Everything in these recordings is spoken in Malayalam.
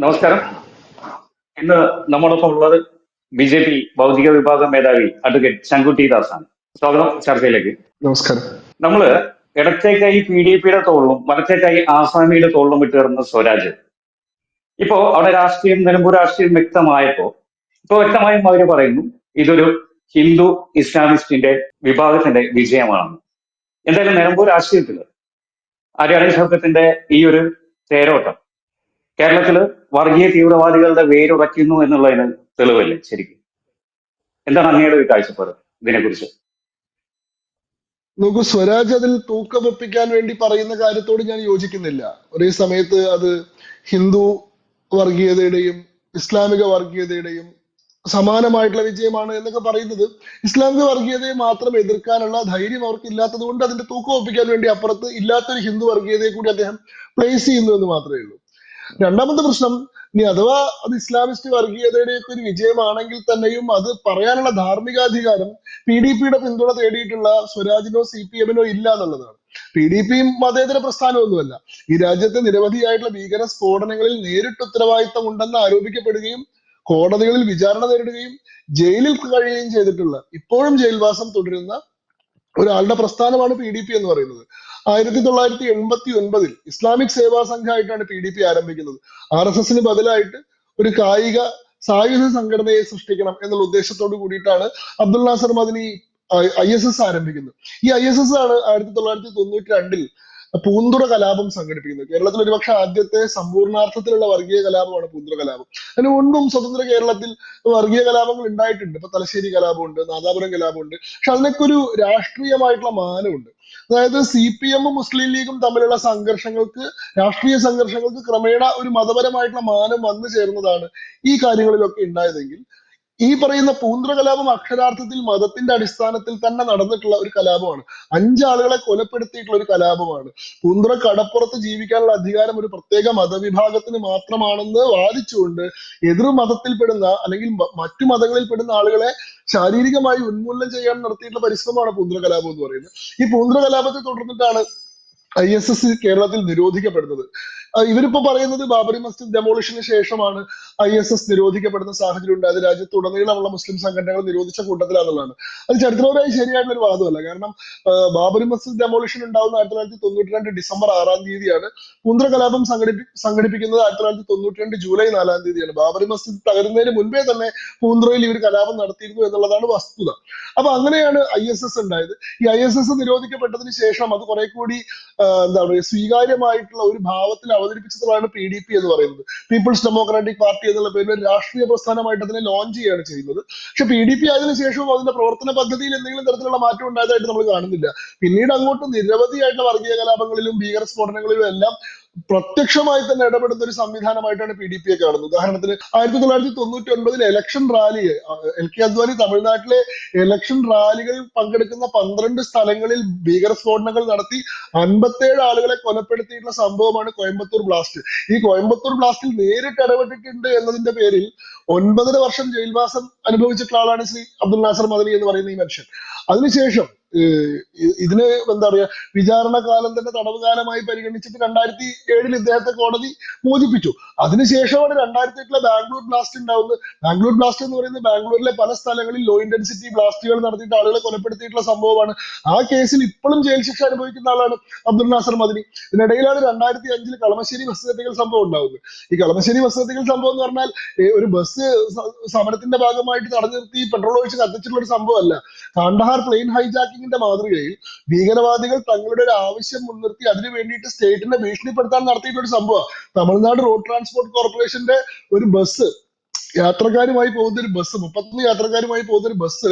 നമസ്കാരം. ഇന്ന് നമ്മോടൊപ്പം ഉള്ളത് BJP ഭൗതിക വിഭാഗം മേധാവി അഡ്വക്കേറ്റ് ശങ്കുട്ടി ദാസാണ്. സ്വാഗതം ചർച്ചയിലേക്ക്. നമസ്കാരം. നമ്മള് ഇടത്തേക്കായി PDPയുടെ തോളിലും വലത്തേക്കായി ആസാമിയുടെ തോളിലും ഇട്ടുകയറുന്ന സ്വരാജ്. ഇപ്പോ അവിടെ രാഷ്ട്രീയം, നിലമ്പൂർ രാഷ്ട്രീയം ഇപ്പൊ വ്യക്തമായും അവർ പറയുന്നു ഇതൊരു ഹിന്ദു ഇസ്ലാമിസ്റ്റിന്റെ വിഭാഗത്തിന്റെ വിജയമാണെന്ന്. എന്തായാലും നിലമ്പൂർ രാഷ്ട്രീയത്തില് ആര്യാടൻ ഷൗക്കത്തിന്റെ ഈ ഒരു തേരോട്ടം കേരളത്തില് വർഗീയ തീവ്രവാദികളുടെ വേരുറയ്ക്കുന്നു എന്നുള്ളതിന് തെളിവല്ലേ ശരിക്കും? എന്താണ് അങ്ങയുടെ ഒരു കാഴ്ചപ്പാട് ഇതിനെക്കുറിച്ച്? നോക്കൂ, സ്വരാജ് അതിൽ തൂക്കമൊപ്പിക്കാൻ വേണ്ടി പറയുന്ന കാര്യത്തോട് ഞാൻ യോജിക്കുന്നില്ല. ഒരേ സമയത്ത് അത് ഹിന്ദു വർഗീയതയുടെയും ഇസ്ലാമിക വർഗീയതയുടെയും സമാനമായിട്ടുള്ള വിജയമാണ് എന്നൊക്കെ പറയുന്നത് ഇസ്ലാമിക വർഗീയതയെ മാത്രം എതിർക്കാനുള്ള ധൈര്യം അവർക്ക് ഇല്ലാത്തത് കൊണ്ട് അതിന്റെ തൂക്കം ഒപ്പിക്കാൻ വേണ്ടി അപ്പുറത്ത് ഇല്ലാത്തൊരു ഹിന്ദു വർഗീയതയെ കൂടി അദ്ദേഹം പ്ലേസ് ചെയ്യുന്നു എന്ന് മാത്രമേ ഉള്ളൂ. രണ്ടാമത്തെ പ്രശ്നം, ഇനി അഥവാ അത് ഇസ്ലാമിസ്റ്റ് വർഗീയതയുടെ ഒരു വിജയമാണെങ്കിൽ തന്നെയും അത് പറയാനുള്ള ധാർമ്മികാധികാരം PDPയുടെ പിന്തുണ തേടിയിട്ടുള്ള സ്വരാജിനോ CPM-നോ ഇല്ല എന്നുള്ളതാണ്. PDP മതേതര പ്രസ്ഥാനമൊന്നുമല്ല. ഈ രാജ്യത്തെ നിരവധിയായിട്ടുള്ള ഭീകര സ്ഫോടനങ്ങളിൽ നേരിട്ട് ഉത്തരവാദിത്തം ഉണ്ടെന്ന് ആരോപിക്കപ്പെടുകയും കോടതികളിൽ വിചാരണ നേരിടുകയും ജയിലിൽ കഴിയുകയും ചെയ്തിട്ടുള്ള, ഇപ്പോഴും ജയിൽവാസം തുടരുന്ന ഒരാളുടെ പ്രസ്ഥാനമാണ് PDP എന്ന് പറയുന്നത്. 1989 ഇസ്ലാമിക് സേവാ സംഘമായിട്ടാണ് PDP ആരംഭിക്കുന്നത്. RSSന് ബദലായിട്ട് ഒരു കായിക സായുധ സംഘടനയെ സൃഷ്ടിക്കണം എന്നുള്ള ഉദ്ദേശത്തോട് കൂടിയിട്ടാണ് അബ്ദുൽ നാസർ മദനി ISS ആരംഭിക്കുന്നത്. ഈ ISS ആണ് 1992 പൂന്തുറ കലാപം സംഘടിപ്പിക്കുന്നത്. കേരളത്തിൽ ഒരുപക്ഷെ ആദ്യത്തെ സമ്പൂർണാർത്ഥത്തിലുള്ള വർഗീയ കലാപമാണ് പൂന്തുറ കലാപം. അതിന് മുൻപും സ്വതന്ത്ര കേരളത്തിൽ വർഗീയ കലാപങ്ങൾ ഉണ്ടായിട്ടുണ്ട്. ഇപ്പൊ തലശ്ശേരി കലാപമുണ്ട്, നാദാപുരം കലാപമുണ്ട്. പക്ഷെ അതിനൊക്കെ ഒരു രാഷ്ട്രീയമായിട്ടുള്ള മാനമുണ്ട്. അതായത് CPM-ഉം മുസ്ലിം ലീഗും തമ്മിലുള്ള സംഘർഷങ്ങൾക്ക്, രാഷ്ട്രീയ സംഘർഷങ്ങൾക്ക് ക്രമേണ ഒരു മതപരമായിട്ടുള്ള മാനം വന്നു ചേർന്നതാണ് ഈ കാര്യങ്ങളിലൊക്കെ ഉണ്ടായതെങ്കിൽ, ഈ പറയുന്ന പൂന്തുറ കലാപം അക്ഷരാർത്ഥത്തിൽ മതത്തിന്റെ അടിസ്ഥാനത്തിൽ തന്നെ നടന്നിട്ടുള്ള ഒരു കലാപമാണ്. 5 ആളുകളെ കൊലപ്പെടുത്തിയിട്ടുള്ള ഒരു കലാപമാണ്. പൂന്തുറ കടപ്പുറത്ത് ജീവിക്കാനുള്ള അധികാരം ഒരു പ്രത്യേക മതവിഭാഗത്തിന് മാത്രമാണെന്ന് വാദിച്ചുകൊണ്ട് എതിർ മതത്തിൽപ്പെടുന്ന അല്ലെങ്കിൽ മറ്റു മതങ്ങളിൽപ്പെടുന്ന ആളുകളെ ശാരീരികമായി ഉന്മൂലനം ചെയ്യാൻ നടത്തിയിട്ടുള്ള പരിശ്രമമാണ് പൂന്തുറ കലാപം എന്ന് പറയുന്നത്. ഈ പൂന്തുറ കലാപത്തെ തുടർന്നിട്ടാണ് ISS കേരളത്തിൽ നിരോധിക്കപ്പെടുന്നത്. ഇവരിപ്പോ പറയുന്നത് ബാബറി മസ്ജിദ് ഡെമോളിഷന് ശേഷമാണ് ISS നിരോധിക്കപ്പെടുന്ന സാഹചര്യം ഉണ്ടായത്, രാജ്യത്തുടനീളമുള്ള മുസ്ലിം സംഘടനകൾ നിരോധിച്ച കൂട്ടത്തിലാണെന്നുള്ളതാണ്. അത് ചരിത്രപരമായി ശരിയായിട്ടുള്ള ഒരു വാദമല്ല. കാരണം ബാബറി മസ്ജിദ് ഡെമോളിഷൻ ഉണ്ടാവുന്ന 1992 ഡിസംബർ 6-ാം തീയതിയാണ്. പൂന്തുറ കലാപം സംഘടിപ്പിക്കുന്നത് 1992 ജൂലൈ 4-ാം തീയതിയാണ്. ബാബറി മസ്ജിദ് തകരുന്നതിന് മുൻപേ തന്നെ പൂന്തുറയിൽ ഇവർ കലാപം നടത്തിയിരുന്നു എന്നുള്ളതാണ് വസ്തുത. അപ്പൊ അങ്ങനെയാണ് ISS ഉണ്ടായത്. ഈ ISS നിരോധിക്കപ്പെട്ടതിന് ശേഷം അത് കുറെ കൂടി എന്താ പറയുക, സ്വീകാര്യമായിട്ടുള്ള ഒരു ഭാവത്തിൽ അവതരിപ്പിച്ചതാണ് PDP എന്ന് പറയുന്നത്. പീപ്പിൾസ് ഡെമോക്രാറ്റിക് പാർട്ടി എന്നുള്ള പേരിൽ രാഷ്ട്രീയ പ്രസ്ഥാനമായിട്ട് അതിനെ ലോഞ്ച് ചെയ്യുകയാണ് ചെയ്യുന്നത്. പക്ഷെ PDP അതിന് ശേഷവും അതിന്റെ പ്രവർത്തന പദ്ധതിയിൽ എന്തെങ്കിലും തരത്തിലുള്ള മാറ്റം ഉണ്ടായതായിട്ട് നമ്മൾ കാണുന്നില്ല. പിന്നീട് അങ്ങോട്ട് നിരവധിയായിട്ടുള്ള വർഗീയ കലാപങ്ങളിലും ഭീകര സ്ഫോടനങ്ങളിലും എല്ലാം പ്രത്യക്ഷമായി തന്നെ ഇടപെടുന്ന ഒരു സംവിധാനമായിട്ടാണ് PDP-യെ കാണുന്നത്. ഉദാഹരണത്തിന് 1999 ഇലക്ഷൻ റാലി, LK അദ്വാനി തമിഴ്നാട്ടിലെ ഇലക്ഷൻ റാലികളിൽ പങ്കെടുക്കുന്ന 12 സ്ഥലങ്ങളിൽ ഭീകര സ്ഫോടനങ്ങൾ നടത്തി 57 ആളുകളെ കൊലപ്പെടുത്തിയിട്ടുള്ള സംഭവമാണ് കോയമ്പത്തൂർ ബ്ലാസ്റ്റ്. ഈ കോയമ്പത്തൂർ ബ്ലാസ്റ്റിൽ നേരിട്ട് ഇടപെട്ടിട്ടുണ്ട് എന്നതിന്റെ പേരിൽ 9.5 വർഷം ജയിൽവാസം അനുഭവിച്ചിട്ടുള്ള ആളാണ് ശ്രീ അബ്ദുൽ നാസർ മദനി എന്ന് പറയുന്ന ഈ മനുഷ്യൻ. അതിനുശേഷം ഇതിന് എന്താ പറയാ, വിചാരണ കാലം തന്നെ തടവ് കാലമായി പരിഗണിച്ചിട്ട് 2007 ഇദ്ദേഹത്തെ കോടതി മോചിപ്പിച്ചു. അതിനുശേഷമാണ് 2008 ബാംഗ്ലൂർ ബ്ലാസ്റ്റ് ഉണ്ടാവുന്നത്. ബാംഗ്ലൂർ ബ്ലാസ്റ്റ് എന്ന് പറയുന്നത് ബാംഗ്ലൂരിലെ പല സ്ഥലങ്ങളിൽ ലോ ഇന്റൻസിറ്റി ബ്ലാസ്റ്റുകൾ നടത്തിയിട്ട് ആളുകളെ കൊലപ്പെടുത്തിയിട്ടുള്ള സംഭവമാണ്. ആ കേസിൽ ഇപ്പോഴും ജയിൽ ശിക്ഷ അനുഭവിക്കുന്ന ആളാണ് അബ്ദുൽ നാസർ മദനി. ഇതിനിടയിലാണ് 2005 കളമശ്ശേരി ബസ് കത്തിക്കൽ സംഭവം ഉണ്ടാവുന്നത്. ഈ കളമശ്ശേരി ബസ് കത്തിക്കൽ സംഭവം എന്ന് പറഞ്ഞാൽ ഒരു ബസ് സമരത്തിന്റെ ഭാഗമായിട്ട് തടഞ്ഞു നിർത്തി പെട്രോൾ ഒഴിച്ച് കത്തിച്ചിട്ടുള്ള ഒരു സംഭവമല്ല. കാണ്ഡഹാർ പ്ലെയിൻ ഹൈജാക്കിങ്ങിന്റെ മാതൃകയിൽ ഭീകരവാദികൾ തങ്ങളുടെ ഒരു ആവശ്യം മുൻനിർത്തി അതിനു വേണ്ടിയിട്ട് സ്റ്റേറ്റിനെ ഭീഷണിപ്പെടുത്താൻ നടത്തിയിട്ടുള്ള ഒരു സംഭവം. തമിഴ്നാട് റോഡ് ട്രാൻസ്പോർട്ട് കോർപ്പറേഷന്റെ ഒരു ബസ്, യാത്രക്കാരുമായി പോകുന്ന ഒരു ബസ്, 31 യാത്രക്കാരുമായി പോകുന്ന ഒരു ബസ്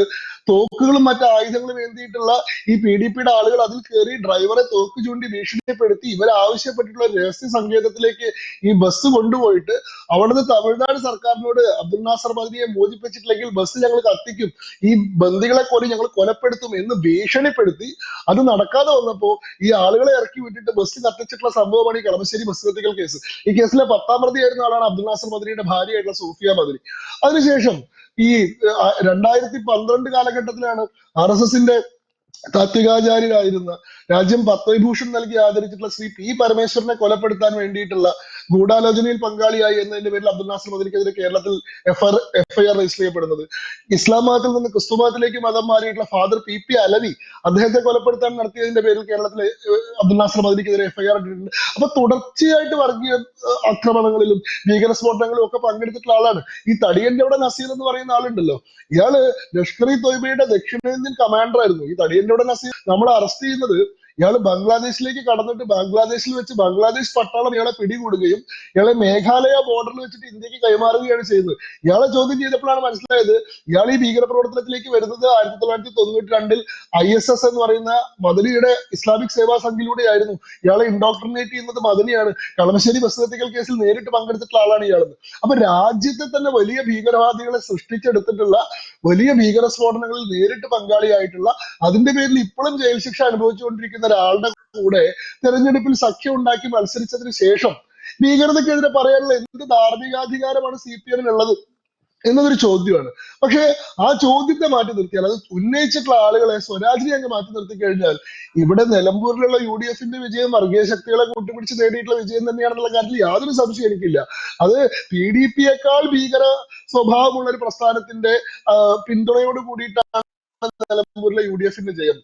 തോക്കുകളും മറ്റു ആയുധങ്ങളും ഏന്തിയിട്ടുള്ള ഈ PDP-യുടെ ആളുകൾ അതിൽ കയറി ഡ്രൈവറെ തോക്ക് ചൂണ്ടി ഭീഷണിപ്പെടുത്തി ഇവർ ആവശ്യപ്പെട്ടിട്ടുള്ള രഹസ്യ സങ്കേതത്തിലേക്ക് ഈ ബസ് കൊണ്ടുപോയിട്ട് അവിടുന്ന് തമിഴ്നാട് സർക്കാരിനോട് അബ്ദുൽ നാസർ മദനിയെ മോചിപ്പിച്ചിട്ടില്ലെങ്കിൽ ബസ് ഞങ്ങൾ കത്തിക്കും, ഈ ബന്ദികളെ കൊല്ലി ഞങ്ങൾ കൊലപ്പെടുത്തും എന്ന് ഭീഷണിപ്പെടുത്തി. അത് നടക്കാതെ വന്നപ്പോ ഈ ആളുകളെ ഇറക്കി വിട്ടിട്ട് ബസ് കത്തിച്ചിട്ടുള്ള സംഭവമാണ് ഈ കളമശ്ശേരി ബസ് കത്തിക്കൽ കേസ്. ഈ കേസിലെ 10-ാം പ്രതിയായിരുന്ന ആളാണ് അബ്ദുൽ നാസർ മദനിയുടെ ഭാര്യയായിട്ടുള്ള സൂഫിയ മദനി. അതിനുശേഷം ഈ 2012 കാലഘട്ടത്തിലാണ് RSSന്റെ താത്വികാചാര്യരായിരുന്ന, രാജ്യം പത്മവിഭൂഷൺ നൽകി ആദരിച്ചിട്ടുള്ള ശ്രീ P പരമേശ്വരനെ കൊലപ്പെടുത്താൻ വേണ്ടിയിട്ടുള്ള ഗൂഢാലോചനയിൽ പങ്കാളിയായി എന്നതിന്റെ പേരിൽ അബ്ദുൽ നാസർ മദനിക്കെതിരെ കേരളത്തിൽ എഫ്ഐആർ രജിസ്റ്റർ ചെയ്യപ്പെടുന്നത്. ഇസ്ലാം മതത്തിൽ നിന്ന് ക്രിസ്തു മതത്തിലേക്ക് മതം മാറിയിട്ടുള്ള ഫാദർ പി അലവി അദ്ദേഹത്തെ കൊലപ്പെടുത്താൻ നടത്തിയതിന്റെ പേരിൽ കേരളത്തിലെ അബ്ദുൽ നാസർ മദനിക്കെതിരെ എഫ്ഐആർ ഇട്ടിട്ടുണ്ട്. അപ്പൊ തുടർച്ചയായിട്ട് വർഗീയ ആക്രമണങ്ങളിലും ഭീകര സ്ഫോടനങ്ങളിലും ഒക്കെ പങ്കെടുത്തിട്ടുള്ള ആളാണ്. ഈ തടിയന്റെ അവിടെ നസീർ എന്ന് പറയുന്ന ആളുണ്ടല്ലോ, ഇയാള് ലഷ്കർ ഇ തോയ്ബയുടെ ദക്ഷിണേന്ത്യൻ കമാൻഡർ ആയിരുന്നു. ഈ തടിയന്റെ അവിടെ നസീർ നമ്മൾ അറസ്റ്റ് ചെയ്യുന്നത് ഇയാള് ബംഗ്ലാദേശിലേക്ക് കടന്നിട്ട് ബംഗ്ലാദേശിൽ വെച്ച് ബംഗ്ലാദേശ് പട്ടാളം ഇയാളെ പിടികൂടുകയും ഇയാളെ മേഘാലയ ബോർഡറിൽ വെച്ചിട്ട് ഇന്ത്യക്ക് കൈമാറുകയാണ് ചെയ്തത്. ഇയാളെ ചോദ്യം ചെയ്തപ്പോഴാണ് മനസ്സിലായത് ഇയാൾ ഈ ഭീകര പ്രവർത്തനത്തിലേക്ക് വരുന്നത് 1992 ISS എന്ന് പറയുന്ന മദനിയുടെ ഇസ്ലാമിക് സേവാ സംഘിലൂടെയായിരുന്നു. ഇയാളെ ഇൻഡോക്ട്രിനേറ്റ് ചെയ്യുന്നത് മദനിയാണ്. കളമശ്ശേരി ബസ് കത്തിക്കൽ കേസിൽ നേരിട്ട് പങ്കെടുത്തിട്ടുള്ള ആളാണ് ഇയാളെന്ന്. അപ്പൊ രാജ്യത്തെ തന്നെ വലിയ ഭീകരവാദികളെ സൃഷ്ടിച്ചെടുത്തിട്ടുള്ള വലിയ ഭീകര സ്ഫോടനങ്ങളിൽ നേരിട്ട് പങ്കാളിയായിട്ടുള്ള, അതിന്റെ പേരിൽ ഇപ്പോഴും ജയിൽ ശിക്ഷ അനുഭവിച്ചുകൊണ്ടിരിക്കുന്ന ഒരാളുടെ കൂടെ തെരഞ്ഞെടുപ്പിൽ സഖ്യം ഉണ്ടാക്കി മത്സരിച്ചതിന് ശേഷം ഭീകരതയ്ക്കെതിരെ പറയാനുള്ള എന്ത് ധാർമ്മികാധികാരമാണ് CPM ഉള്ളത് എന്നതൊരു ചോദ്യമാണ്. പക്ഷെ ആ ചോദ്യത്തെ മാറ്റി നിർത്തിയാൽ, അത് ഉന്നയിച്ചിട്ടുള്ള ആളുകളെ, സ്വരാജിനെ അങ്ങ് മാറ്റി നിർത്തി കഴിഞ്ഞാൽ ഇവിടെ നിലമ്പൂരിലുള്ള UDFന്റെ വിജയം വർഗീയ ശക്തികളെ കൂട്ടുപിടിച്ച് നേടിയിട്ടുള്ള വിജയം തന്നെയാണെന്നുള്ള കാര്യത്തിൽ യാതൊരു സംശയം എനിക്കില്ല. അത് PDPയേക്കാൾ ഭീകര സ്വഭാവമുള്ള ഒരു പ്രസ്ഥാനത്തിന്റെ പിന്തുണയോട് കൂടിയിട്ടാണ് നിലമ്പൂരിലെ UDFന്റെ ജയം.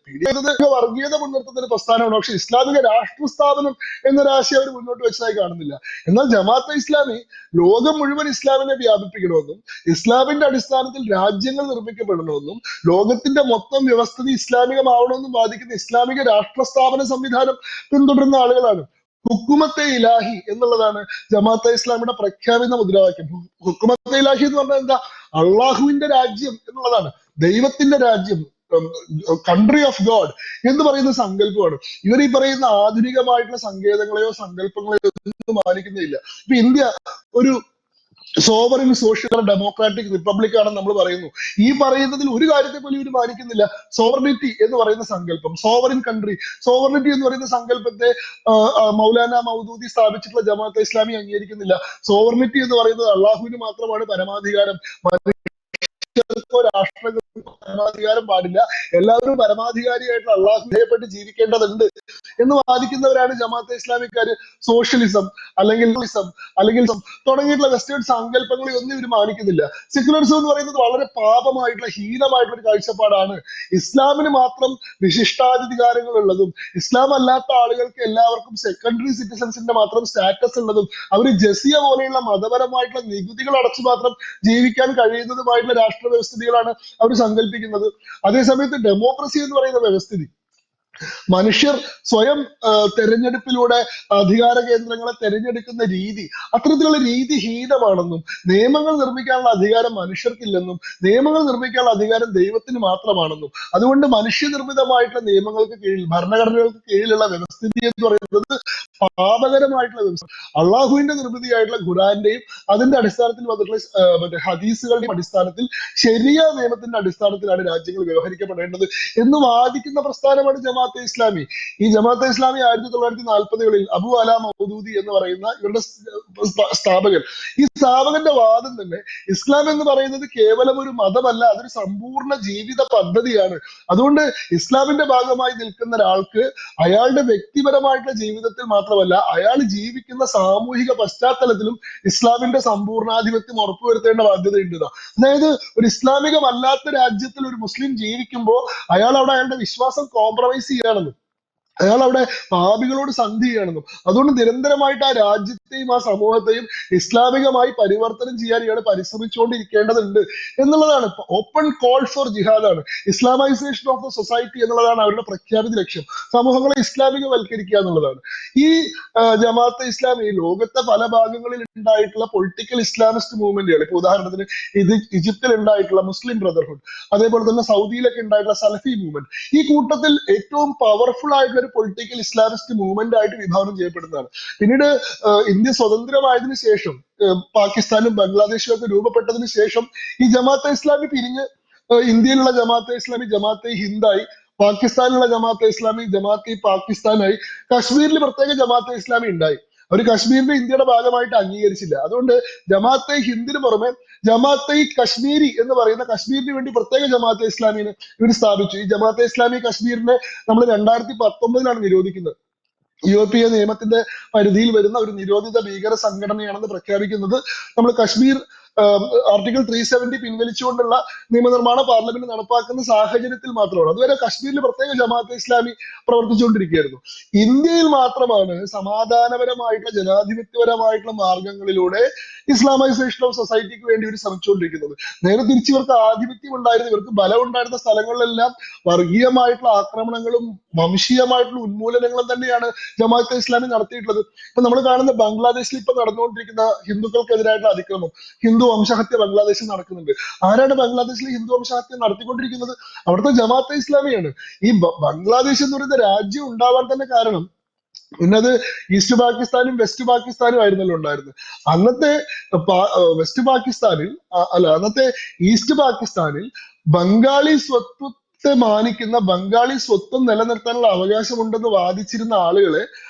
വർഗീയത മുൻനിർത്തുന്ന ഒരു പ്രസ്ഥാനമാണ്. പക്ഷെ ഇസ്ലാമിക രാഷ്ട്ര സ്ഥാപനം എന്നൊരാശയം അവർ മുന്നോട്ട് വെച്ചതായി കാണുന്നില്ല. എന്നാൽ ജമാഅത്തെ ഇസ്ലാമി ലോകം മുഴുവൻ ഇസ്ലാമിനെ വ്യാപിപ്പിക്കണമെന്നും ഇസ്ലാമിന്റെ അടിസ്ഥാനത്തിൽ രാജ്യങ്ങൾ നിർമ്മിക്കപ്പെടണമെന്നും ലോകത്തിന്റെ മൊത്തം വ്യവസ്ഥിതി ഇസ്ലാമികമാവണമെന്നും വാദിക്കുന്ന ഇസ്ലാമിക രാഷ്ട്ര സ്ഥാപന സംവിധാനം പിന്തുടരുന്ന ആളുകളാണ്. ഹുക്കുമത്തെ ഇലാഹി എന്നുള്ളതാണ് ജമാഅത്തെ ഇസ്ലാമിയുടെ പ്രഖ്യാപിത മുദ്രാവാക്യം. ഹുക്കുമത്തെ ഇലാഹി എന്ന് പറഞ്ഞാൽ എന്താ? അള്ളാഹുവിന്റെ രാജ്യം എന്നുള്ളതാണ്. ദൈവത്തിന്റെ രാജ്യം, കൺട്രി ഓഫ് ഗോഡ് എന്ന് പറയുന്ന സങ്കല്പമാണ്. ഇവർ ഈ പറയുന്ന ആധുനികമായിട്ടുള്ള സങ്കേതങ്ങളെയോ സങ്കല്പങ്ങളെയോ ഒന്നും മാനിക്കുന്നില്ല. ഇപ്പൊ ഇന്ത്യ ഒരു സോവറിൻ സോഷ്യൽ ഡെമോക്രാറ്റിക് റിപ്പബ്ലിക് ആണെന്ന് നമ്മൾ പറയുന്നു. ഈ പറയുന്നതിൽ ഒരു കാര്യത്തെ പോലും ഇവർ മാനിക്കുന്നില്ല. സോവറിനിറ്റി എന്ന് പറയുന്ന സങ്കല്പം, സോവറിൻ കൺട്രി, സോവറിനിറ്റി എന്ന് പറയുന്ന സങ്കല്പത്തെ മൗലാന മൗദൂദി സ്ഥാപിച്ചിട്ടുള്ള ജമാഅത്തെ ഇസ്ലാമി അംഗീകരിക്കുന്നില്ല. സോവറിനിറ്റി എന്ന് പറയുന്നത് അള്ളാഹുവിന് മാത്രമാണ് പരമാധികാരം, രാഷ്ട്രങ്ങൾക്ക് പരമാധികാരം പാടില്ല, എല്ലാവരും പരമാധികാരിയായിട്ടുള്ള അള്ളാഹു ഭയപ്പെട്ട് ജീവിക്കേണ്ടതുണ്ട് എന്ന് വാദിക്കുന്നവരാണ് ജമാഅത്തെ ഇസ്ലാമിക്കാര്. സോഷ്യലിസം അല്ലെങ്കിൽ തുടങ്ങിയിട്ടുള്ള വെസ്റ്റേൺ സങ്കല്പങ്ങളെ ഒന്നും ഇവർ മാനിക്കുന്നില്ല. സെക്യുലറിസം എന്ന് പറയുന്നത് വളരെ പാപമായിട്ടുള്ള ഹീനമായിട്ടുള്ള ഒരു കാഴ്ചപ്പാടാണ്. ഇസ്ലാമിന് മാത്രം വിശിഷ്ടാധികാരങ്ങൾ ഉള്ളതും ഇസ്ലാം അല്ലാത്ത ആളുകൾക്ക് എല്ലാവർക്കും സെക്കൻഡറി സിറ്റിസൺസിന്റെ മാത്രം സ്റ്റാറ്റസ് ഉള്ളതും അവർ ജസിയ പോലെയുള്ള മതപരമായിട്ടുള്ള നികുതികൾ അടച്ചു മാത്രം ജീവിക്കാൻ കഴിയുന്നതുമായിട്ടുള്ള രാഷ്ട്ര വ്യവസ്ഥിതികളാണ് അവർ സങ്കല്പിക്കുന്നത്. അതേസമയത്ത് ഡെമോക്രസി എന്ന് പറയുന്ന വ്യവസ്ഥിതി മനുഷ്യർ സ്വയം തെരഞ്ഞെടുപ്പിലൂടെ അധികാര കേന്ദ്രങ്ങളെ തെരഞ്ഞെടുക്കുന്ന രീതി, അത്തരത്തിലുള്ള രീതി ഹീനമാണെന്നും നിയമങ്ങൾ നിർമ്മിക്കാനുള്ള അധികാരം മനുഷ്യർക്കില്ലെന്നും നിയമങ്ങൾ നിർമ്മിക്കാനുള്ള അധികാരം ദൈവത്തിന് മാത്രമാണെന്നും അതുകൊണ്ട് മനുഷ്യനിർമ്മിതമായിട്ടുള്ള നിയമങ്ങൾക്ക് കീഴിൽ, ഭരണഘടനകൾക്ക് കീഴിലുള്ള വ്യവസ്ഥിതി എന്ന് പറയുന്നത് പാപകരമായിട്ടുള്ള വ്യവസ്ഥ, അള്ളാഹുവിന്റെ നിർമ്മിതിയായിട്ടുള്ള ഖുറാന്റെയും അതിന്റെ അടിസ്ഥാനത്തിൽ വന്നിട്ടുള്ള ഹദീസുകളുടെയും അടിസ്ഥാനത്തിൽ ശരിയ നിയമത്തിന്റെ അടിസ്ഥാനത്തിലാണ് രാജ്യങ്ങൾ വ്യവഹരിക്കപ്പെടേണ്ടത് എന്ന് വാദിക്കുന്ന പ്രസ്ഥാനമാണ് ജമാഅത്തെ ഇസ്ലാമി. ഈ ജമാഅത്തെ ഇസ്ലാമി 1940-കളിൽ അബു അല മൗദൂദി എന്ന് പറയുന്ന ഇവരുടെ സ്ഥാപകൻ, ഈ സ്ഥാപകന്റെ വാദം തന്നെ ഇസ്ലാം എന്ന് പറയുന്നത് കേവലം ഒരു മതമല്ല, അതൊരു സമ്പൂർണ്ണ ജീവിത പദ്ധതിയാണ്. അതുകൊണ്ട് ഇസ്ലാമിന്റെ ഭാഗമായി നിൽക്കുന്ന ഒരാൾക്ക് അയാളുടെ വ്യക്തിപരമായിട്ടുള്ള ജീവിതത്തിൽ മാത്രമല്ല അയാൾ ജീവിക്കുന്ന സാമൂഹിക പശ്ചാത്തലത്തിലും ഇസ്ലാമിന്റെ സമ്പൂർണ്ണാധിപത്യം ഉറപ്പുവരുത്തേണ്ട ബാധ്യതയുണ്ട്. അതായത് ഒരു ഇസ്ലാമികമല്ലാത്ത രാജ്യത്തിൽ ഒരു മുസ്ലിം ജീവിക്കുമ്പോൾ അയാൾ അവിടെ അയാളുടെ വിശ്വാസം കോംപ്രമൈസ് ചെയ്യുകയാണെന്നും അയാൾ അവിടെ പാപികളോട് സന്ധി ചെയ്യണമെന്നും അതുകൊണ്ട് നിരന്തരമായിട്ട് ആ രാജ്യത്തെയും ആ സമൂഹത്തെയും ഇസ്ലാമികമായി പരിവർത്തനം ചെയ്യാൻ ഇയാൾ പരിശ്രമിച്ചുകൊണ്ടിരിക്കേണ്ടതുണ്ട് എന്നുള്ളതാണ്. ഓപ്പൺ കോൾ ഫോർ ജിഹാദാണ്, ഇസ്ലാമൈസേഷൻ ഓഫ് ദ സൊസൈറ്റി എന്നുള്ളതാണ് അവരുടെ പ്രഖ്യാപിത ലക്ഷ്യം. സമൂഹങ്ങളെ ഇസ്ലാമികവൽക്കരിക്കുക എന്നുള്ളതാണ്. ഈ ജമാഅത്തെ ഇസ്ലാമി ലോകത്തെ പല ഭാഗങ്ങളിൽ ഉണ്ടായിട്ടുള്ള പൊളിറ്റിക്കൽ ഇസ്ലാമിസ്റ്റ് മൂവ്മെന്റുകൾ, ഇപ്പൊ ഉദാഹരണത്തിന് ഈജിപ്തിൽ ഉണ്ടായിട്ടുള്ള മുസ്ലിം ബ്രദർഹുഡ്, അതേപോലെ തന്നെ സൗദിയിലൊക്കെ ഉണ്ടായിട്ടുള്ള സലഫി മൂവ്മെന്റ്, ഈ കൂട്ടത്തിൽ ഏറ്റവും പവർഫുൾ ആയിട്ടുള്ള ഒരു പൊളിറ്റിക്കൽ ഇസ്ലാമിസ്റ്റ് മൂവ്മെന്റ് ആയിട്ട് വിഭാവനം ചെയ്യപ്പെടുന്നതാണ്. പിന്നീട് ഇന്ത്യ സ്വതന്ത്രമായതിനു ശേഷം പാകിസ്ഥാനും ബംഗ്ലാദേശും ഒക്കെ രൂപപ്പെട്ടതിന് ശേഷം ഈ ജമാഅത്തെ ഇസ്ലാമി പിരിഞ്ഞ് ഇന്ത്യയിലുള്ള ജമാഅത്തെ ഇസ്ലാമി ജമാഅത്തെ ഹിന്ദായി, പാകിസ്ഥാനിലുള്ള ജമാഅത്തെ ഇസ്ലാമി ജമാഅത്തെ പാകിസ്ഥാനായി, കശ്മീരിൽ പ്രത്യേക ജമാഅത്തെ ഇസ്ലാമി ഉണ്ടായി. അവർ കശ്മീരിനെ ഇന്ത്യയുടെ ഭാഗമായിട്ട് അംഗീകരിച്ചില്ല. അതുകൊണ്ട് ജമാഅത്തെ ഹിന്ദിന് പുറമെ ജമാഅത്തെ കശ്മീരി എന്ന് പറയുന്ന കശ്മീരിന് വേണ്ടി പ്രത്യേക ജമാഅത്തെ ഇസ്ലാമിനെ ഇവർ സ്ഥാപിച്ചു. ഈ ജമാഅത്തെ ഇസ്ലാമി കശ്മീരിനെ നമ്മൾ 2019 നിരോധിക്കുന്നത്. UAPA നിയമത്തിന്റെ പരിധിയിൽ വരുന്ന ഒരു നിരോധിത ഭീകര സംഘടനയാണെന്ന് പ്രഖ്യാപിക്കുന്നത് നമ്മൾ കശ്മീർ ആർട്ടിക്കിൾ 370 പിൻവലിച്ചുകൊണ്ടുള്ള നിയമനിർമ്മാണം പാർലമെന്റ് നടപ്പാക്കുന്ന സാഹചര്യത്തിൽ മാത്രമാണ്. അതുവരെ കശ്മീരിൽ പ്രത്യേക ജമാഅത്തെ ഇസ്ലാമി പ്രവർത്തിച്ചുകൊണ്ടിരിക്കുകയായിരുന്നു. ഇന്ത്യയിൽ മാത്രമാണ് സമാധാനപരമായിട്ടുള്ള ജനാധിപത്യപരമായിട്ടുള്ള മാർഗങ്ങളിലൂടെ ഇസ്ലാമൈസേഷൻ ഓഫ് സൊസൈറ്റിക്ക് വേണ്ടി ഇവർ ശ്രമിച്ചുകൊണ്ടിരിക്കുന്നത്. നേരെ തിരിച്ച് ഇവർക്ക് ആധിപത്യം ഉണ്ടായിരുന്നു, ഇവർക്ക് ബലം ഉണ്ടായിരുന്ന സ്ഥലങ്ങളിലെല്ലാം വർഗീയമായിട്ടുള്ള ആക്രമണങ്ങളും വംശീയമായിട്ടുള്ള ഉന്മൂലനങ്ങളും തന്നെയാണ് ജമാഅത്തെ ഇസ്ലാമി നടത്തിയിട്ടുള്ളത്. ഇപ്പൊ നമ്മൾ കാണുന്ന ബംഗ്ലാദേശിൽ ഇപ്പൊ നടന്നുകൊണ്ടിരിക്കുന്ന ഹിന്ദുക്കൾക്കെതിരായിട്ടുള്ള അതിക്രമം, ഹിന്ദു വംശഹത്യ ബംഗ്ലാദേശിൽ നടക്കുന്നുണ്ട്. ആരാണ് ബംഗ്ലാദേശിൽ ഹിന്ദു വംശഹത്യ നടത്തിക്കൊണ്ടിരിക്കുന്നത്? അവിടുത്തെ ജമാഅത്തെ ഇസ്ലാമിയാണ്. ഈ ബംഗ്ലാദേശ് എന്ന് പറയുന്ന രാജ്യം ഉണ്ടാവാൻ തന്നെ കാരണം, പിന്നത് ഈസ്റ്റ് പാകിസ്ഥാനും വെസ്റ്റ് പാകിസ്ഥാനും ആയിരുന്നല്ലോ ഉണ്ടായിരുന്നത്. അന്നത്തെ വെസ്റ്റ് പാകിസ്ഥാനിൽ അന്നത്തെ ഈസ്റ്റ് പാകിസ്ഥാനിൽ ബംഗാളി സ്വത്വത്തെ മാനിക്കുന്ന, ബംഗാളി സ്വത്വം നിലനിർത്താനുള്ള അവകാശമുണ്ടെന്ന് വാദിച്ചിരുന്ന ആളുകളെ,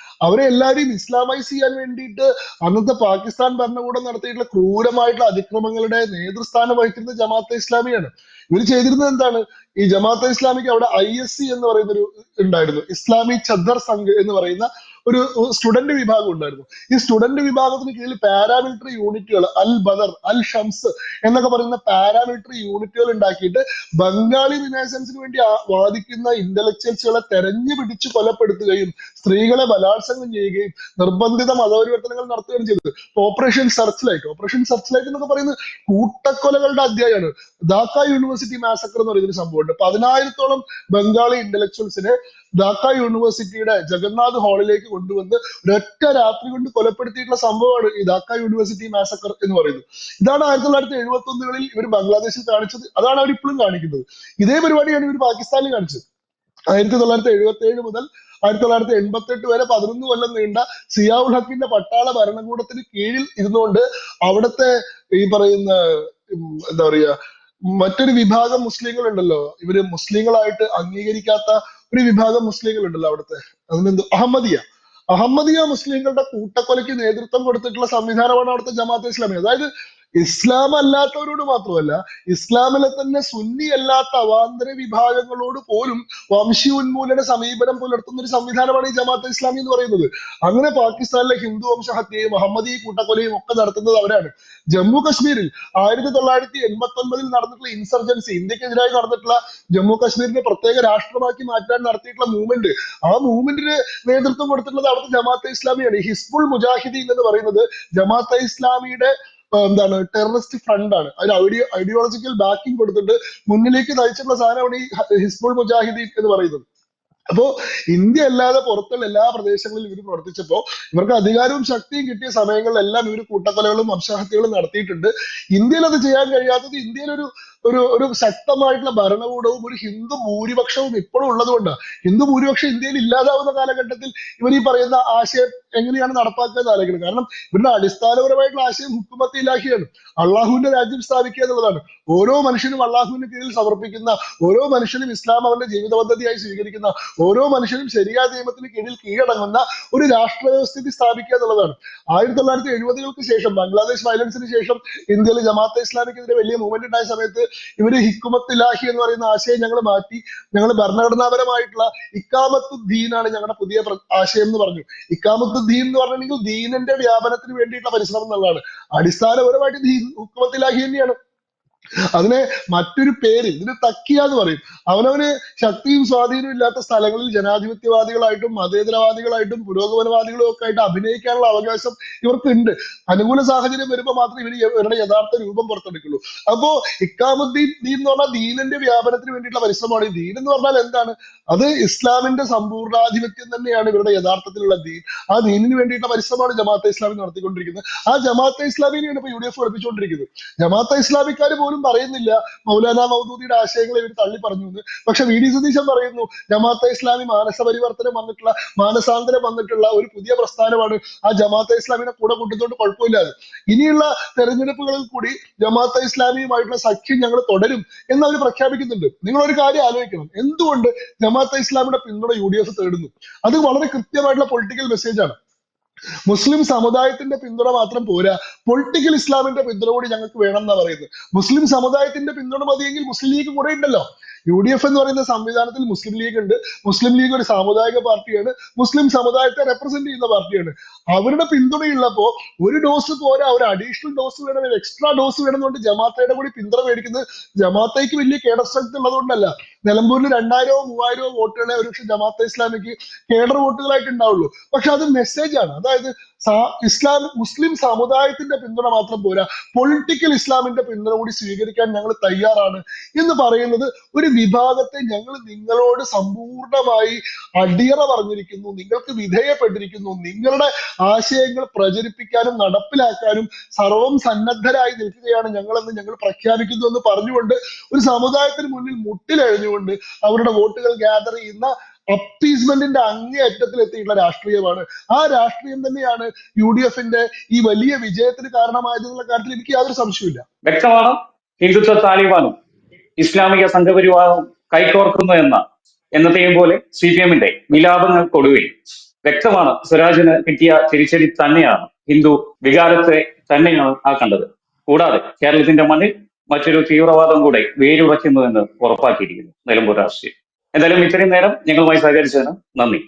അവരെ എല്ലാവരെയും ഇസ്ലാമൈസ് ചെയ്യാൻ വേണ്ടിയിട്ട് അന്നത്തെ പാകിസ്ഥാൻ ഭരണകൂടം നടത്തിയിട്ടുള്ള ക്രൂരമായിട്ടുള്ള അതിക്രമങ്ങളുടെ നേതൃസ്ഥാനം വഹിക്കുന്നത് ജമാഅത്തെ ഇസ്ലാമിയാണ്. ഇവർ ചെയ്തിരുന്നത് എന്താണ്? ഈ ജമാഅത്തെ ഇസ്ലാമിക്ക് അവിടെ ISC എന്ന് പറയുന്ന ഒരു ഉണ്ടായിരുന്നു, ഇസ്ലാമി ചദ്ദർ സംഘ് എന്ന് പറയുന്ന ഒരു സ്റ്റുഡന്റ് വിഭാഗം ഉണ്ടായിരുന്നു. ഈ സ്റ്റുഡന്റ് വിഭാഗത്തിന് കീഴിൽ പാരാമിലിറ്ററി യൂണിറ്റുകൾ, അൽ ബദർ, അൽ ഷംസ് എന്നൊക്കെ പറയുന്ന പാരാമിലിറ്ററി യൂണിറ്റുകൾ ഉണ്ടാക്കിയിട്ട് ബംഗാളി റിനൈസൻസിന് വേണ്ടി വാദിക്കുന്ന ഇന്റലക്ച്വൽസുകളെ തെരഞ്ഞു പിടിച്ച് കൊലപ്പെടുത്തുകയും സ്ത്രീകളെ ബലാത്സംഗം ചെയ്യുകയും നിർബന്ധിത മതപരിവർത്തനങ്ങൾ നടത്തുകയും ചെയ്തത്. ഓപ്പറേഷൻ സെർച്ച് ലൈറ്റ് എന്നൊക്കെ പറയുന്നത് കൂട്ടക്കൊലകളുടെ അധ്യായമാണ്. ധാക്ക യൂണിവേഴ്സിറ്റി മാസക്കർ എന്ന് പറയുന്ന ഒരു സംഭവമുണ്ട്. 10,000-ഓളം ബംഗാളി ഇന്റലക്ച്വൽസിനെ ധാക്ക യൂണിവേഴ്സിറ്റിയുടെ ജഗന്നാഥ് ഹാളിലേക്ക് കൊണ്ടുവന്ന് ഒരൊറ്റ രാത്രി കൊണ്ട് കൊലപ്പെടുത്തിയിട്ടുള്ള സംഭവമാണ് ഈ ധാക്ക യൂണിവേഴ്സിറ്റി മാസക്കർ എന്ന് പറയുന്നത്. ഇതാണ് 1971-കളിൽ ഇവർ ബംഗ്ലാദേശിൽ കാണിച്ചത്, അതാണ് അവർ ഇപ്പോഴും കാണിക്കുന്നത്. ഇതേ പരിപാടിയാണ് ഇവർ പാകിസ്ഥാനിൽ കാണിച്ചത്. 1977 മുതൽ 1988 വരെ 11 കൊല്ലം നീണ്ട സിയാഉൽ ഹക്കിന്റെ പട്ടാള ഭരണകൂടത്തിന് കീഴിൽ ഇരുന്നുകൊണ്ട് അവിടുത്തെ ഈ പറയുന്ന എന്താ പറയാ മറ്റൊരു വിഭാഗം മുസ്ലിങ്ങൾ ഉണ്ടല്ലോ, ഇവര് മുസ്ലിങ്ങളായിട്ട് അംഗീകരിക്കാത്ത ഒരു വിഭാഗം മുസ്ലിങ്ങൾ ഉണ്ടല്ലോ അവിടുത്തെ, അതിനെന്ത് അഹമ്മദിയ മുസ്ലിങ്ങളുടെ കൂട്ടക്കൊലയ്ക്ക് നേതൃത്വം കൊടുത്തിട്ടുള്ള സംവിധാനമാണ് അവിടുത്തെ ജമാഅത്തെ ഇസ്ലാമി. അതായത് ഇസ്ലാം അല്ലാത്തവരോട് മാത്രമല്ല, ഇസ്ലാമിലെ തന്നെ സുന്നി അല്ലാത്ത അവാന്തര വിഭാഗങ്ങളോട് പോലും വംശീയോന്മൂലന സമീപനം പുലർത്തുന്ന ഒരു സംവിധാനമാണ് ഈ ജമാഅത്തെ ഇസ്ലാമി എന്ന് പറയുന്നത്. അങ്ങനെ പാകിസ്ഥാനിലെ ഹിന്ദു വംശഹത്യയും അഹമ്മദി കൂട്ടക്കൊലയും ഒക്കെ നടത്തുന്നത് അവരാണ്. ജമ്മു കശ്മീരിൽ 1989-ൽ നടന്നിട്ടുള്ള ഇൻസർജൻസി, ഇന്ത്യക്കെതിരായി നടന്നിട്ടുള്ള ജമ്മു കശ്മീരിനെ പ്രത്യേക രാഷ്ട്രമാക്കി മാറ്റാൻ നടത്തിയിട്ടുള്ള മൂവ്മെന്റ്, ആ മൂവ്മെന്റിന് നേതൃത്വം കൊടുത്തിട്ടുള്ളത് അവിടുത്തെ ജമാഅത്തെ ഇസ്ലാമിയാണ്. ഹിസ്ബുൾ മുജാഹിദീൻ എന്ന് പറയുന്നത് ജമാഅത്തെ ഇസ്ലാമിയുടെ എന്താണ് ടെററിസ്റ്റ് ഫ്രണ്ട് ആണ്. അതിന് ഐഡിയോളജിക്കൽ ബാക്കിംഗ് കൊടുത്തിട്ട് മുന്നിലേക്ക് നയിച്ചിട്ടുള്ള സാധനമാണ് ഈ ഹിസ്ബുൾ മുജാഹിദീൻ എന്ന് പറയുന്നത്. അപ്പോ ഇന്ത്യ അല്ലാതെ പുറത്തുള്ള എല്ലാ പ്രദേശങ്ങളിലും ഇവർ പ്രവർത്തിച്ചപ്പോ ഇവർക്ക് അധികാരവും ശക്തിയും കിട്ടിയ സമയങ്ങളിലെല്ലാം ഇവർ കൂട്ടക്കൊലകളും വംശഹത്യകളും നടത്തിയിട്ടുണ്ട്. ഇന്ത്യയിൽ അത് ചെയ്യാൻ കഴിയാത്തത് ഇന്ത്യയിൽ ഒരു ശക്തമായിട്ടുള്ള ഭരണകൂടവും ഒരു ഹിന്ദു ഭൂരിപക്ഷവും ഇപ്പോഴും ഉള്ളത് കൊണ്ടാണ്. ഹിന്ദു ഭൂരിപക്ഷം ഇന്ത്യയിൽ ഇല്ലാതാവുന്ന കാലഘട്ടത്തിൽ ഇവർ ഈ പറയുന്ന ആശയം എങ്ങനെയാണ് നടപ്പാക്കുക ആലോചിക്കുന്നത്. കാരണം ഇവരുടെ അടിസ്ഥാനപരമായിട്ടുള്ള ആശയം ഹുക്കുമത്ത് ഇലാഹിയാണ്, അള്ളാഹുവിന്റെ രാജ്യം സ്ഥാപിക്കുക എന്നുള്ളതാണ്. ഓരോ മനുഷ്യനും അള്ളാഹുവിന്റെ കീഴിൽ സമർപ്പിക്കുന്ന, ഓരോ മനുഷ്യനും ഇസ്ലാം അവന്റെ ജീവിത പദ്ധതിയായി സ്വീകരിക്കുന്ന, ഓരോ മനുഷ്യനും ശരിയാ നിയമത്തിന് കീഴിൽ കീഴടങ്ങുന്ന ഒരു രാഷ്ട്ര വ്യവസ്ഥിതി സ്ഥാപിക്കുക എന്നുള്ളതാണ്. 1970-കൾക്ക് ശേഷം, ബംഗ്ലാദേശ് വയലൻസിന് ശേഷം ഇന്ത്യയിൽ ജമാഅത്തെ ഇസ്ലാമിക്കെതിരെ വലിയ മൂവ്മെന്റ് ഉണ്ടായ സമയത്ത് ഇവര് ഹിക്കുമത്ത് ഇലാഹി എന്ന് പറയുന്ന ആശയം ഞങ്ങൾ മാറ്റി, ഞങ്ങൾ ഭരണഘടനാപരമായിട്ടുള്ള ഇക്കാമത്തുദ്ദീനാണ് ഞങ്ങളുടെ പുതിയ ആശയം എന്ന് പറഞ്ഞു. ഇക്കാമത്തുദ്ദീൻ എന്ന് പറഞ്ഞിട്ടുണ്ടെങ്കിൽ ദീനിന്റെ വ്യാപനത്തിന് വേണ്ടിയിട്ടുള്ള പരിശ്രമം എന്നുള്ളതാണ്. അടിസ്ഥാനപരമായിട്ട് ഹുക്കുമത്ത് ഇലാഹി തന്നെയാണ്. അതിനെ മറ്റൊരു പേര്, ഇതിന് തക്കിയ എന്ന് പറയും. അവനവന് ശക്തിയും സ്വാധീനവും ഇല്ലാത്ത സ്ഥലങ്ങളിൽ ജനാധിപത്യവാദികളായിട്ടും മതേതരവാദികളായിട്ടും പുരോഗമനവാദികളും ഒക്കെ ആയിട്ട് അഭിനയിക്കാനുള്ള അവകാശം ഇവർക്കുണ്ട്. അനുകൂല സാഹചര്യം വരുമ്പോൾ മാത്രമേ ഇവരുടെ യഥാർത്ഥ രൂപം പുറത്തെടുക്കുള്ളൂ. അപ്പോ ഇക്കാമുദ്ദീൻ ദീൻ എന്ന് പറഞ്ഞാൽ ദീനിന്റെ വ്യാപനത്തിന് വേണ്ടിയിട്ടുള്ള പരിശ്രമമാണ്. ഈ ദീൻ എന്ന് പറഞ്ഞാൽ എന്താണ്? അത് ഇസ്ലാമിന്റെ സമ്പൂർണ്ണാധിപത്യം തന്നെയാണ് ഇവരുടെ യഥാർത്ഥത്തിലുള്ള ദീൻ. ആ ദീനിന് വേണ്ടിയിട്ടുള്ള പരിശ്രമമാണ് ജമാഅത്തെ ഇസ്ലാമി നടത്തിക്കൊണ്ടിരിക്കുന്നത്. ആ ജമാഅത്തെ ഇസ്ലാമിനെയാണ് ഇപ്പൊ UDF പഠിപ്പിച്ചുകൊണ്ടിരിക്കുന്നത്. ജമാഅത്തെ ഇസ്ലാമിക്കാർ പോലും പറയുന്നില്ല മൗലാന മൗദൂദിയുടെ ആശയങ്ങൾ ഇവർ തള്ളി പറഞ്ഞു എന്ന്. പക്ഷെ VD സതീശൻ പറയുന്നു ജമാഅത്തെ ഇസ്ലാമി മാനസാന്തരം വന്നിട്ടുള്ള ഒരു പുതിയ പ്രസ്ഥാനമാണ്, ആ ജമാഅത്തെ ഇസ്ലാമിനെ കൂടെ കൂട്ടുന്നതുകൊണ്ട് കുഴപ്പമില്ലാതെ ഇനിയുള്ള തെരഞ്ഞെടുപ്പുകളിൽ കൂടി ജമാഅത്തെ ഇസ്ലാമിയുമായിട്ടുള്ള സഖ്യം ഞങ്ങൾ തുടരും എന്ന് അവർ പ്രഖ്യാപിക്കുന്നുണ്ട്. നിങ്ങൾ ഒരു കാര്യം ആലോചിക്കണം, എന്തുകൊണ്ട് ജമാഅത്തെ ഇസ്ലാമിയുടെ പിന്തുണ UDF തേടുന്നു? അത് വളരെ കൃത്യമായിട്ടുള്ള പൊളിറ്റിക്കൽ മെസ്സേജ് ആണ്. മുസ്ലിം സമുദായത്തിന്റെ പിന്തുണ മാത്രം പോരാ, പൊളിറ്റിക്കൽ ഇസ്ലാമിന്റെ പിന്തുണ കൂടി ഞങ്ങൾക്ക് വേണം എന്നാ പറയുന്നത്. മുസ്ലിം സമുദായത്തിന്റെ പിന്തുണ മതിയെങ്കിൽ മുസ്ലിം ലീഗ് കൂടെ ഉണ്ടല്ലോ. UDF എന്ന് പറയുന്ന സംവിധാനത്തിൽ മുസ്ലിം ലീഗ് ഉണ്ട്. മുസ്ലിം ലീഗ് ഒരു സാമുദായിക പാർട്ടിയാണ്, മുസ്ലിം സമുദായത്തെ റെപ്രസെന്റ് ചെയ്യുന്ന പാർട്ടിയാണ്. അവരുടെ പിന്തുണയുള്ളപ്പോ ഒരു ഡോസ് പോരാ, ഒരു അഡീഷണൽ ഡോസ് വേണം, ഒരു എക്സ്ട്രാ ഡോസ് വേണമെന്നുകൊണ്ട് ജമാഅത്തയുടെ കൂടി പിന്തുണ മേടിക്കുന്നത് ജമാഅത്തേക്ക് വലിയ കേഡർ ഉള്ളതുകൊണ്ടല്ല. നിലമ്പൂരിൽ 2000-3000 വോട്ടുകളെ ഒരുപക്ഷെ ജമാഅത്തെ ഇസ്ലാമിക്ക് കേഡർ വോട്ടുകളായിട്ട് ഉണ്ടാവുള്ളൂ. പക്ഷെ അത് മെസ്സേജ് ആണ്. അതായത് മുസ്ലിം സമുദായത്തിന്റെ പിന്തുണ മാത്രം പോരാ, പൊളിറ്റിക്കൽ ഇസ്ലാമിന്റെ പിന്തുണ കൂടി സ്വീകരിക്കാൻ ഞങ്ങൾ തയ്യാറാണ് എന്ന് പറയുന്നത് ഒരു വിഭാഗത്തെ ഞങ്ങൾ നിങ്ങളോട് സമ്പൂർണമായി അടിയറ പറഞ്ഞിരിക്കുന്നു, നിങ്ങൾക്ക് വിധേയപ്പെട്ടിരിക്കുന്നു, നിങ്ങളുടെ ആശയങ്ങൾ പ്രചരിപ്പിക്കാനും നടപ്പിലാക്കാനും സർവം സന്നദ്ധരായി നിൽക്കുകയാണ് ഞങ്ങളെന്ന് ഞങ്ങൾ പ്രഖ്യാപിക്കുന്നു എന്ന് പറഞ്ഞുകൊണ്ട് ഒരു സമുദായത്തിന് മുന്നിൽ മുട്ടിലഴിഞ്ഞുകൊണ്ട് അവരുടെ വോട്ടുകൾ ഗ്യാദർ ചെയ്യുന്ന അപ്പീസ്മെന്റിന്റെ അങ്ങേയറ്റത്തിൽ എത്തിയിട്ടുള്ള രാഷ്ട്രീയമാണ്. ആ രാഷ്ട്രീയം തന്നെയാണ് UDFന്റെ ഈ വലിയ വിജയത്തിന് കാരണമായതെന്നുള്ള കാര്യത്തിൽ എനിക്ക് യാതൊരു സംശയമില്ല. വ്യക്തമാണ്. ഹിന്ദുത്വ താലിബാനും ഇസ്ലാമിക സംഘപരിവാറും കൈകോർക്കുന്നു എന്നത്തെയും പോലെ CPM-ന്റെ വിലാപങ്ങൾക്കൊടുവിൽ വ്യക്തമാണ് സ്വരാജിന് കിട്ടിയ തിരിച്ചടി തന്നെയാണ്, ഹിന്ദു വികാരത്തെ തന്നെയാണ് ആ കണ്ടത്. കൂടാതെ കേരളത്തിന്റെ മണ്ണിൽ മറ്റൊരു തീവ്രവാദം കൂടെ വേരുറയ്ക്കുന്നുവെന്ന് ഉറപ്പാക്കിയിരിക്കുന്നു നിലമ്പൂർ രാഷ്ട്രീയം. എന്തായാലും ഇത്രയും നേരം ഞങ്ങളുമായി സഹകരിച്ചതിന് നന്ദി.